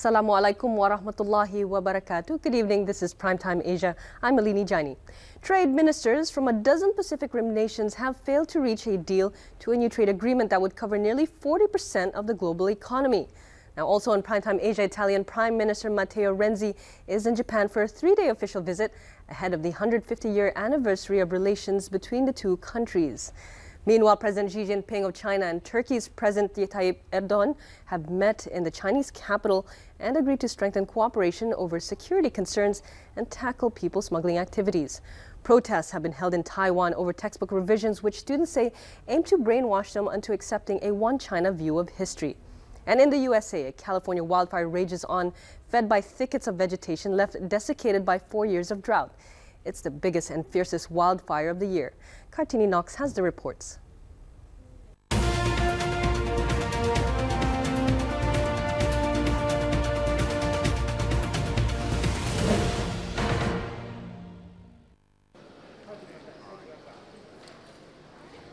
Assalamualaikum warahmatullahi wabarakatuh. Good evening, this is Primetime Asia. I'm Malini Jaini. Trade ministers from a dozen Pacific Rim nations have failed to reach a deal to a new trade agreement that would cover nearly 40% of the global economy. Now, also on Primetime Asia, Italian Prime Minister Matteo Renzi is in Japan for a three-day official visit ahead of the 150-year anniversary of relations between the two countries. Meanwhile, President Xi Jinping of China and Turkey's President Tayyip Erdogan have met in the Chinese capital and agreed to strengthen cooperation over security concerns and tackle people smuggling activities. Protests have been held in Taiwan over textbook revisions, which students say aim to brainwash them into accepting a one-China view of history. And in the USA, a California wildfire rages on, fed by thickets of vegetation left desiccated by 4 years of drought. It's the biggest and fiercest wildfire of the year. Kartini Knox has the reports.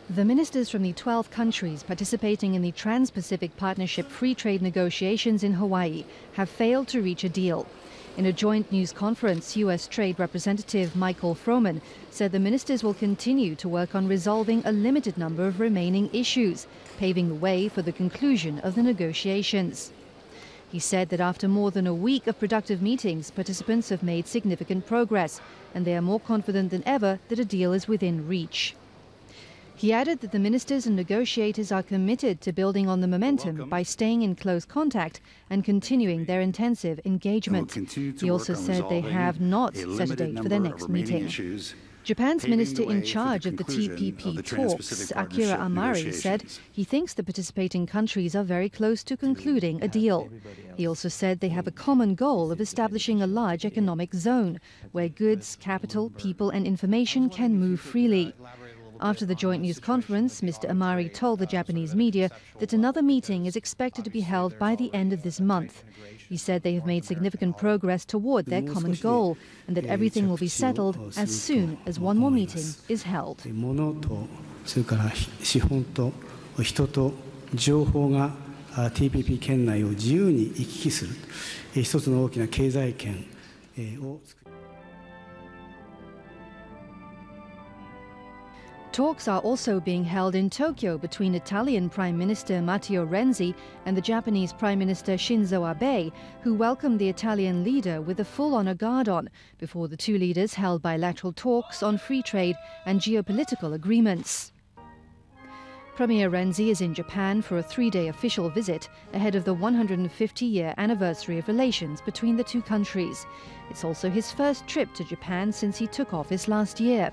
The ministers from the 12 countries participating in the Trans-Pacific Partnership free trade negotiations in Hawaii have failed to reach a deal. In a joint news conference, U.S. Trade Representative Michael Froman said the ministers will continue to work on resolving a limited number of remaining issues, paving the way for the conclusion of the negotiations. He said that after more than a week of productive meetings, participants have made significant progress, and they are more confident than ever that a deal is within reach. He added that the ministers and negotiators are committed to building on the momentum by staying in close contact and continuing their intensive engagement. He also said they have not set a date for their next meeting. Japan's minister in charge of the TPP talks, Akira Amari, said he thinks the participating countries are very close to concluding a deal. He also said they have a common goal of establishing a large economic zone where goods, capital, people and information can move freely. After the joint news conference, Mr. Amari told the Japanese media that another meeting is expected to be held by the end of this month. He said they have made significant progress toward their common goal and that everything will be settled as soon as one more meeting is held. Talks are also being held in Tokyo between Italian Prime Minister Matteo Renzi and the Japanese Prime Minister Shinzo Abe, who welcomed the Italian leader with a full honor guard on before the two leaders held bilateral talks on free trade and geopolitical agreements. Premier Renzi is in Japan for a three-day official visit ahead of the 150-year anniversary of relations between the two countries. It's also his first trip to Japan since he took office last year.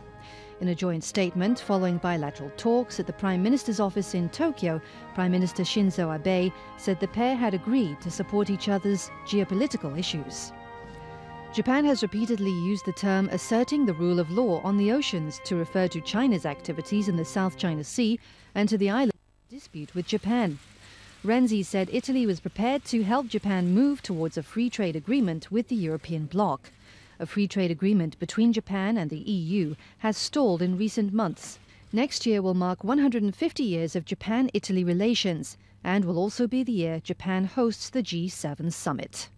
In a joint statement following bilateral talks at the Prime Minister's office in Tokyo, Prime Minister Shinzo Abe said the pair had agreed to support each other's geopolitical issues. Japan has repeatedly used the term asserting the rule of law on the oceans to refer to China's activities in the South China Sea and to the island dispute with Japan. Renzi said Italy was prepared to help Japan move towards a free trade agreement with the European bloc. A free trade agreement between Japan and the EU has stalled in recent months. Next year will mark 150 years of Japan-Italy relations and will also be the year Japan hosts the G7 summit.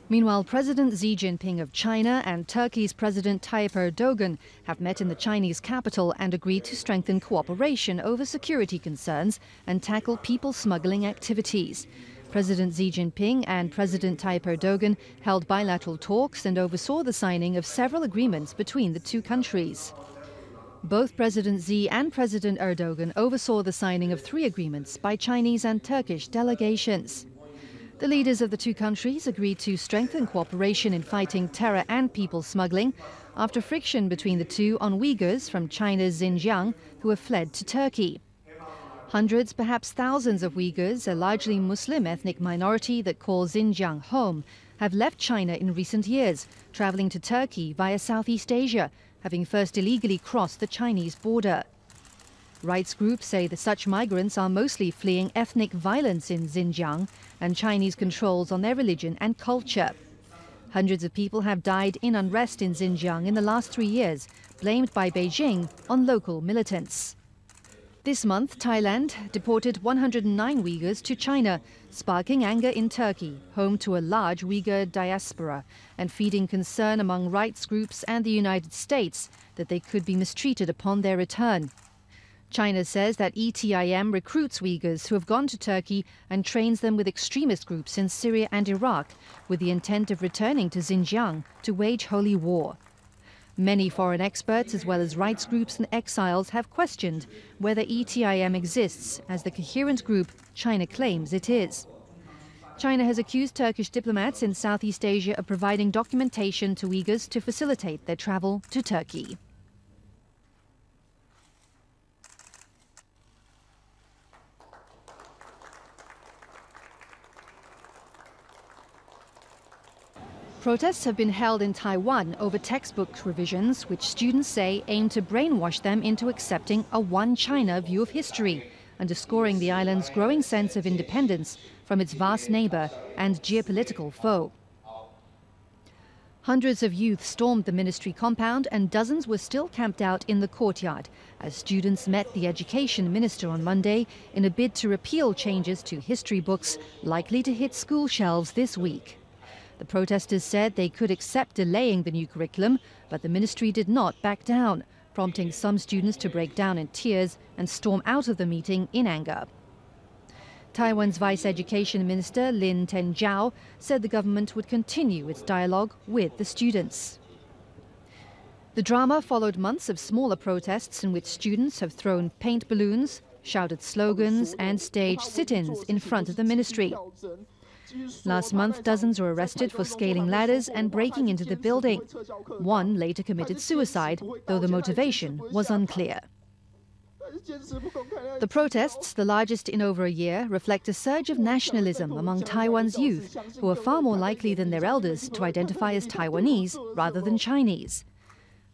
Meanwhile, President Xi Jinping of China and Turkey's President Tayyip Erdogan have met in the Chinese capital and agreed to strengthen cooperation over security concerns and tackle people smuggling activities. President Xi Jinping and President Tayyip Erdogan held bilateral talks and oversaw the signing of several agreements between the two countries. Both President Xi and President Erdogan oversaw the signing of 3 agreements by Chinese and Turkish delegations. The leaders of the two countries agreed to strengthen cooperation in fighting terror and people smuggling after friction between the two on Uyghurs from China's Xinjiang who have fled to Turkey. Hundreds, perhaps thousands of Uyghurs, a largely Muslim ethnic minority that call Xinjiang home, have left China in recent years, traveling to Turkey via Southeast Asia, having first illegally crossed the Chinese border. Rights groups say that such migrants are mostly fleeing ethnic violence in Xinjiang and Chinese controls on their religion and culture. Hundreds of people have died in unrest in Xinjiang in the last 3 years, blamed by Beijing on local militants. This month, Thailand deported 109 Uyghurs to China, sparking anger in Turkey, home to a large Uyghur diaspora, and feeding concern among rights groups and the United States that they could be mistreated upon their return. China says that ETIM recruits Uyghurs who have gone to Turkey and trains them with extremist groups in Syria and Iraq, with the intent of returning to Xinjiang to wage holy war. Many foreign experts, as well as rights groups and exiles, have questioned whether ETIM exists as the coherent group China claims it is. China has accused Turkish diplomats in Southeast Asia of providing documentation to Uyghurs to facilitate their travel to Turkey. Protests have been held in Taiwan over textbook revisions, which students say aim to brainwash them into accepting a one China view of history, underscoring the island's growing sense of independence from its vast neighbour and geopolitical foe. Hundreds of youth stormed the ministry compound and dozens were still camped out in the courtyard as students met the education minister on Monday in a bid to repeal changes to history books likely to hit school shelves this week. The protesters said they could accept delaying the new curriculum, but the ministry did not back down, prompting some students to break down in tears and storm out of the meeting in anger. Taiwan's Vice Education Minister Lin Tenjiao said the government would continue its dialogue with the students. The drama followed months of smaller protests in which students have thrown paint balloons, shouted slogans and staged sit-ins in front of the ministry. Last month, dozens were arrested for scaling ladders and breaking into the building. One later committed suicide, though the motivation was unclear. The protests, the largest in over a year, reflect a surge of nationalism among Taiwan's youth, who are far more likely than their elders to identify as Taiwanese rather than Chinese.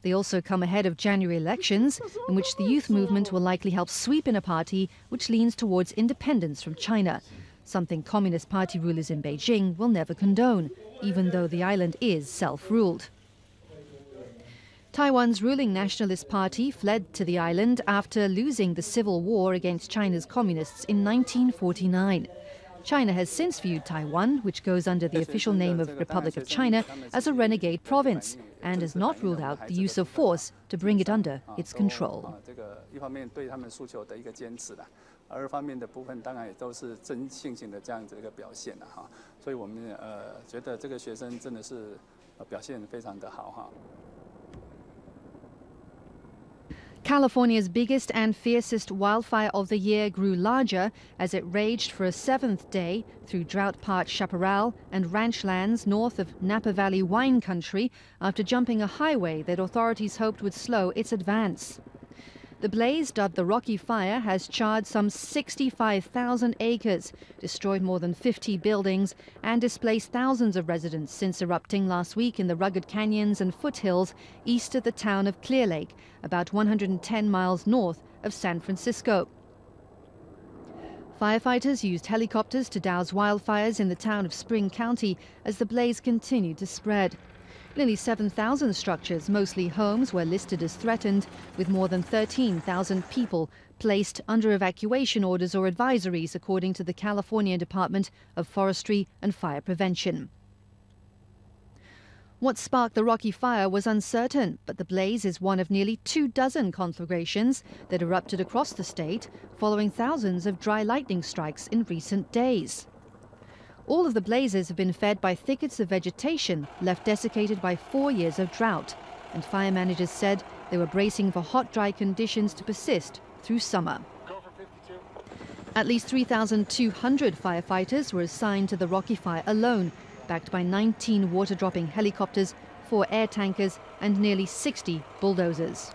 They also come ahead of January elections, in which the youth movement will likely help sweep in a party which leans towards independence from China, something Communist Party rulers in Beijing will never condone, even though the island is self-ruled. Taiwan's ruling Nationalist Party fled to the island after losing the civil war against China's communists in 1949. China has since viewed Taiwan, which goes under the official name of Republic of China, as a renegade province and has not ruled out the use of force to bring it under its control. 二方面的部分当然也都是真性情的这样子一个表现了哈，所以我们觉得这个学生真的是表现非常的好哈。California's biggest and fiercest wildfire of the year grew larger as it raged for a seventh day through drought-parched chaparral and ranch lands north of Napa Valley wine country after jumping a highway that authorities hoped would slow its advance. The blaze, dubbed the Rocky Fire, has charred some 65,000 acres, destroyed more than 50 buildings, and displaced thousands of residents since erupting last week in the rugged canyons and foothills east of the town of Clear Lake, about 110 miles north of San Francisco. Firefighters used helicopters to douse wildfires in the town of Spring County as the blaze continued to spread. Nearly 7,000 structures, mostly homes, were listed as threatened, with more than 13,000 people placed under evacuation orders or advisories, according to the California Department of Forestry and Fire Prevention. What sparked the Rocky Fire was uncertain, but the blaze is one of nearly 24 conflagrations that erupted across the state, following thousands of dry lightning strikes in recent days. All of the blazes have been fed by thickets of vegetation left desiccated by 4 years of drought, and fire managers said they were bracing for hot, dry conditions to persist through summer. At least 3,200 firefighters were assigned to the Rocky Fire alone, backed by 19 water-dropping helicopters, 4 air tankers and nearly 60 bulldozers.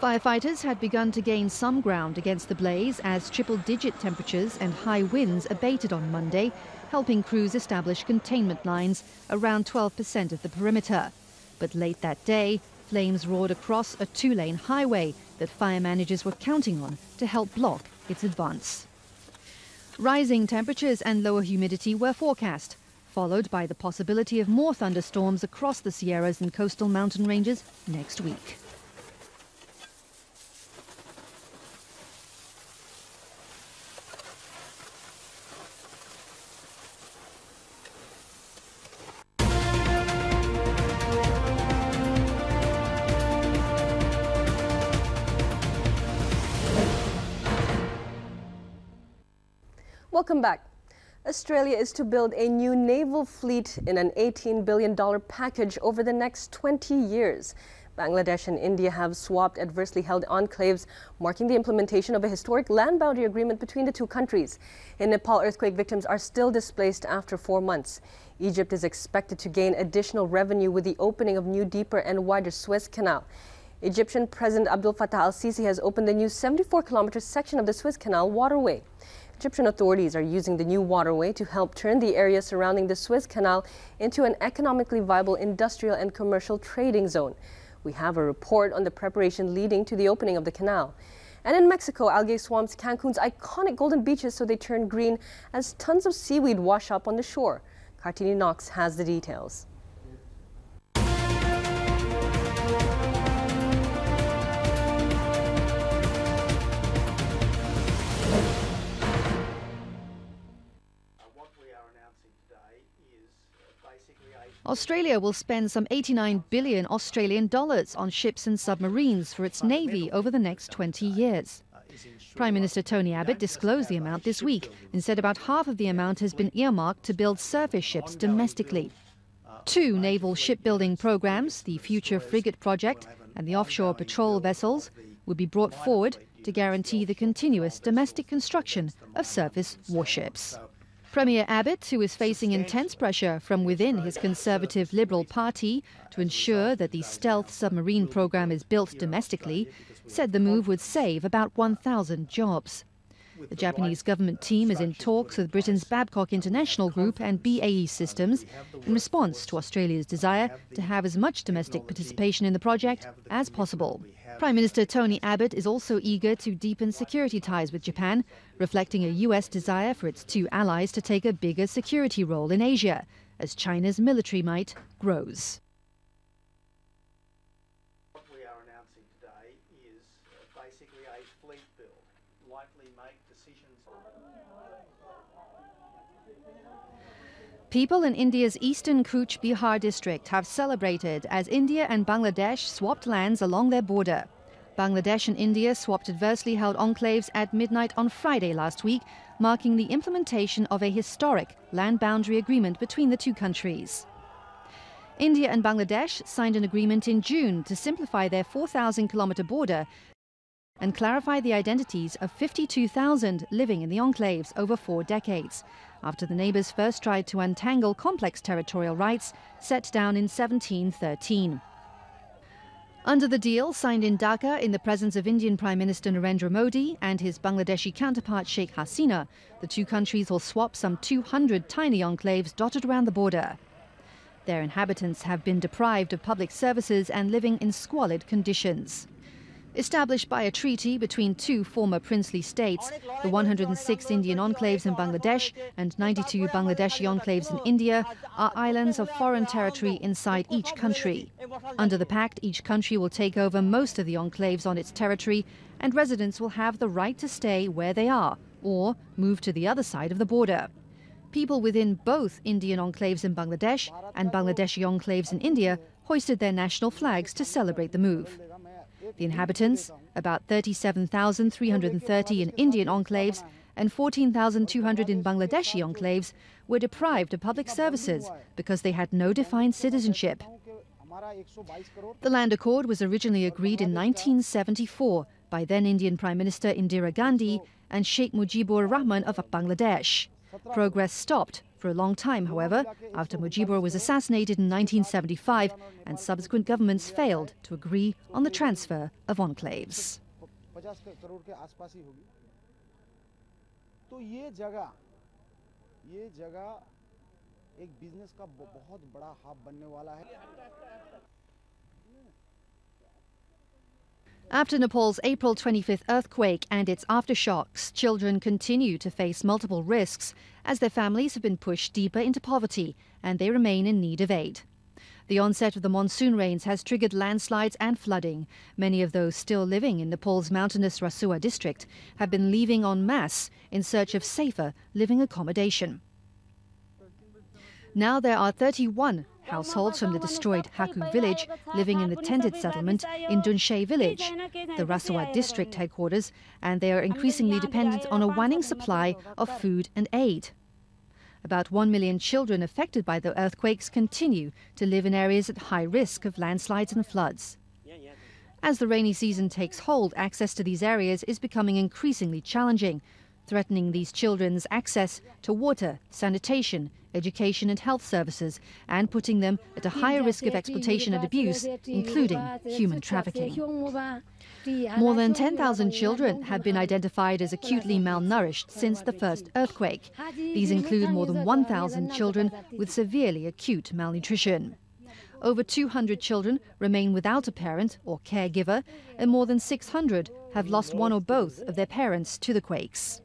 Firefighters had begun to gain some ground against the blaze as triple-digit temperatures and high winds abated on Monday, helping crews establish containment lines around 12% of the perimeter. But late that day, flames roared across a 2-lane highway that fire managers were counting on to help block its advance. Rising temperatures and lower humidity were forecast. followed by the possibility of more thunderstorms across the Sierras and coastal mountain ranges next week. Welcome back. Australia is to build a new naval fleet in an $18 billion package over the next 20 years. Bangladesh and India have swapped adversely held enclaves, marking the implementation of a historic land boundary agreement between the two countries. In Nepal, earthquake victims are still displaced after 4 months. Egypt is expected to gain additional revenue with the opening of new, deeper and wider Suez Canal. Egyptian President Abdel Fattah al-Sisi has opened the new 74-kilometer section of the Suez Canal waterway. Egyptian authorities are using the new waterway to help turn the area surrounding the Suez Canal into an economically viable industrial and commercial trading zone. We have a report on the preparation leading to the opening of the canal. And in Mexico, algae swamps Cancun's iconic golden beaches so they turn green as tons of seaweed wash up on the shore. Kartini Knox has the details. Australia will spend some 89 billion Australian dollars on ships and submarines for its navy over the next 20 years. Prime Minister Tony Abbott disclosed the amount this week and said about half of the amount has been earmarked to build surface ships domestically. 2 naval shipbuilding programs, the Future Frigate Project and the offshore patrol vessels, will be brought forward to guarantee the continuous domestic construction of surface warships. Premier Abbott, who is facing intense pressure from within his Conservative Liberal Party to ensure that the stealth submarine program is built domestically, said the move would save about 1,000 jobs. The Japanese government team is in talks with Britain's Babcock International Group and BAE Systems in response to Australia's desire to have as much domestic participation in the project as possible. Prime Minister Tony Abbott is also eager to deepen security ties with Japan, reflecting a US desire for its 2 allies to take a bigger security role in Asia as China's military might grows. What we are announcing today is basically a fleet build, likely make decisions. People in India's eastern Cooch Behar district have celebrated as India and Bangladesh swapped lands along their border. Bangladesh and India swapped adversely held enclaves at midnight on Friday last week, marking the implementation of a historic land boundary agreement between the two countries. India and Bangladesh signed an agreement in June to simplify their 4,000-kilometer border and clarify the identities of 52,000 living in the enclaves over 4 decades, after the neighbours first tried to untangle complex territorial rights set down in 1713. Under the deal signed in Dhaka in the presence of Indian Prime Minister Narendra Modi and his Bangladeshi counterpart Sheikh Hasina, the two countries will swap some 200 tiny enclaves dotted around the border. Their inhabitants have been deprived of public services and living in squalid conditions. Established by a treaty between 2 former princely states, the 106 Indian enclaves in Bangladesh and 92 Bangladeshi enclaves in India are islands of foreign territory inside each country. Under the pact, each country will take over most of the enclaves on its territory, and residents will have the right to stay where they are or move to the other side of the border. People within both Indian enclaves in Bangladesh and Bangladeshi enclaves in India hoisted their national flags to celebrate the move. The inhabitants, about 37,330 in Indian enclaves and 14,200 in Bangladeshi enclaves, were deprived of public services because they had no defined citizenship. The land accord was originally agreed in 1974 by then Indian Prime Minister Indira Gandhi and Sheikh Mujibur Rahman of Bangladesh. Progress stopped for a long time, however, after Mujibur was assassinated in 1975 and subsequent governments failed to agree on the transfer of enclaves. After Nepal's April 25th earthquake and its aftershocks, children continue to face multiple risks as their families have been pushed deeper into poverty and they remain in need of aid. The onset of the monsoon rains has triggered landslides and flooding. Many of those still living in Nepal's mountainous Rasua district have been leaving en masse in search of safer living accommodation. Now there are 31 households from the destroyed Haku village living in the tented settlement in Dunshay village, the Rasua district headquarters, and they are increasingly dependent on a waning supply of food and aid. About 1 million children affected by the earthquakes continue to live in areas at high risk of landslides and floods. As the rainy season takes hold, access to these areas is becoming increasingly challenging, threatening these children's access to water, sanitation, education and health services, and putting them at a higher risk of exploitation and abuse, including human trafficking. More than 10,000 children have been identified as acutely malnourished since the first earthquake. These include more than 1,000 children with severely acute malnutrition. Over 200 children remain without a parent or caregiver, and more than 600 have lost one or both of their parents to the quakes.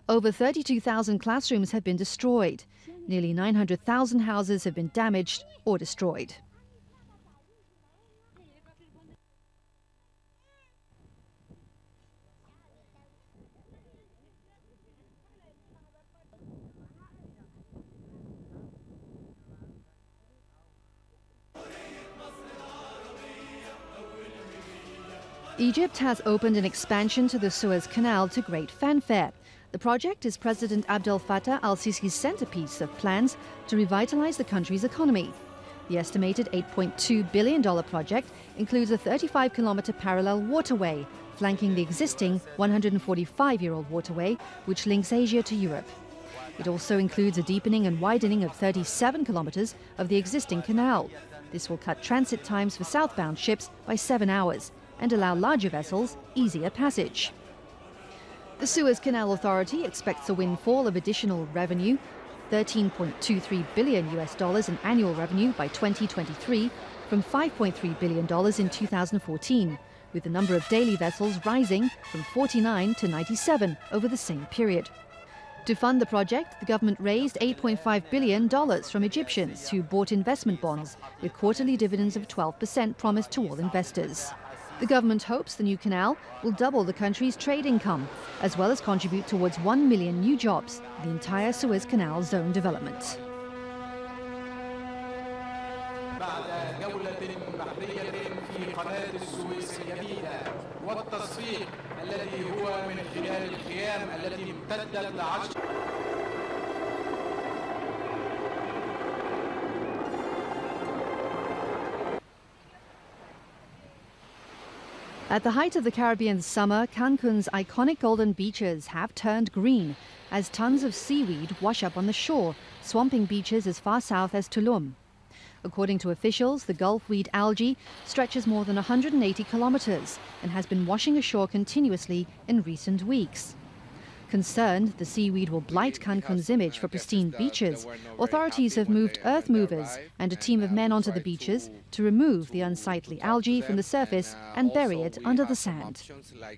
Over 32,000 classrooms have been destroyed. Nearly 900,000 houses have been damaged or destroyed. Egypt has opened an expansion to the Suez Canal to great fanfare. The project is President Abdel Fattah al-Sisi's centerpiece of plans to revitalize the country's economy. The estimated $8.2 billion project includes a 35-kilometer parallel waterway, flanking the existing 145-year-old waterway, which links Asia to Europe. It also includes a deepening and widening of 37 kilometers of the existing canal. This will cut transit times for southbound ships by 7 hours and allow larger vessels easier passage. The Suez Canal Authority expects a windfall of additional revenue, $13.23 billion in annual revenue by 2023, from $5.3 billion in 2014, with the number of daily vessels rising from 49 to 97 over the same period. To fund the project, the government raised $8.5 billion from Egyptians who bought investment bonds with quarterly dividends of 12% promised to all investors. The government hopes the new canal will double the country's trade income, as well as contribute towards 1 million new jobs in the entire Suez Canal zone development. At the height of the Caribbean summer, Cancun's iconic golden beaches have turned green as tons of seaweed wash up on the shore, swamping beaches as far south as Tulum. According to officials, the gulfweed algae stretches more than 180 kilometers and has been washing ashore continuously in recent weeks. Concerned the seaweed will blight Cancun's image for pristine beaches, authorities have moved earth movers and a team of men onto the beaches to remove the unsightly algae from the surface and bury it under the sand.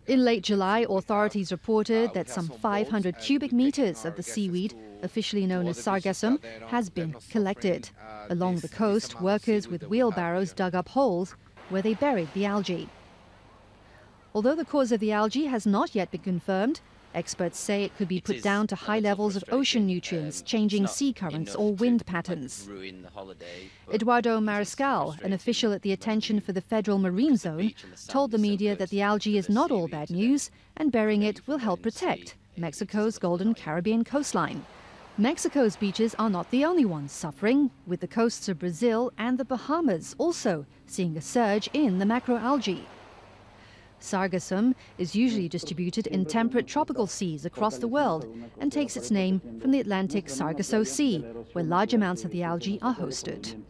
In late July, authorities reported that some 500 cubic meters of the seaweed, officially known as sargassum, has been collected. Along the coast, workers with wheelbarrows dug up holes where they buried the algae. Although the cause of the algae has not yet been confirmed, experts say it could be put down to high levels of ocean nutrients, changing sea currents or wind patterns. Eduardo Mariscal, an official at the Attention for the Federal Marine Zone, told the media that the algae is not all bad news and burying it will help protect Mexico's golden Caribbean coastline. Mexico's beaches are not the only ones suffering, with the coasts of Brazil and the Bahamas also seeing a surge in the macroalgae. Sargassum is usually distributed in temperate tropical seas across the world and takes its name from the Atlantic Sargasso Sea, where large amounts of the algae are hosted.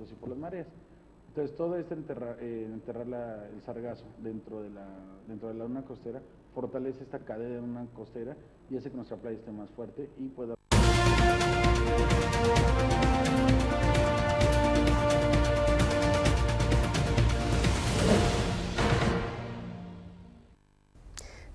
Entonces todo esto enterrar el sargazo dentro de la luna costera fortalece esta cadena costera y hace que nuestra playa esté más fuerte y pueda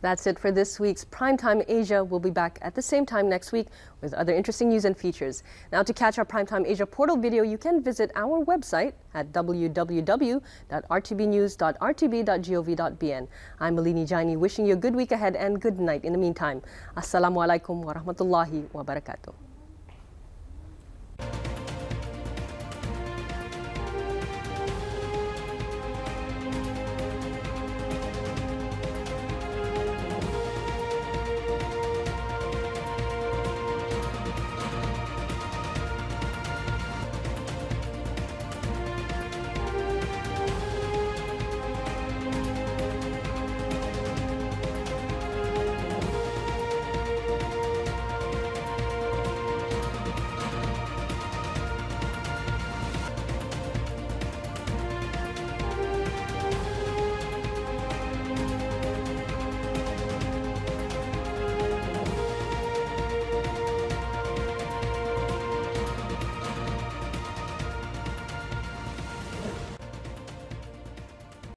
That's it for this week's Primetime Asia. We'll be back at the same time next week with other interesting news and features. Now, to catch our Primetime Asia portal video, you can visit our website at www.rtbnews.rtb.gov.bn. I'm Malini Jaini, wishing you a good week ahead and good night in the meantime. Assalamualaikum warahmatullahi wabarakatuh.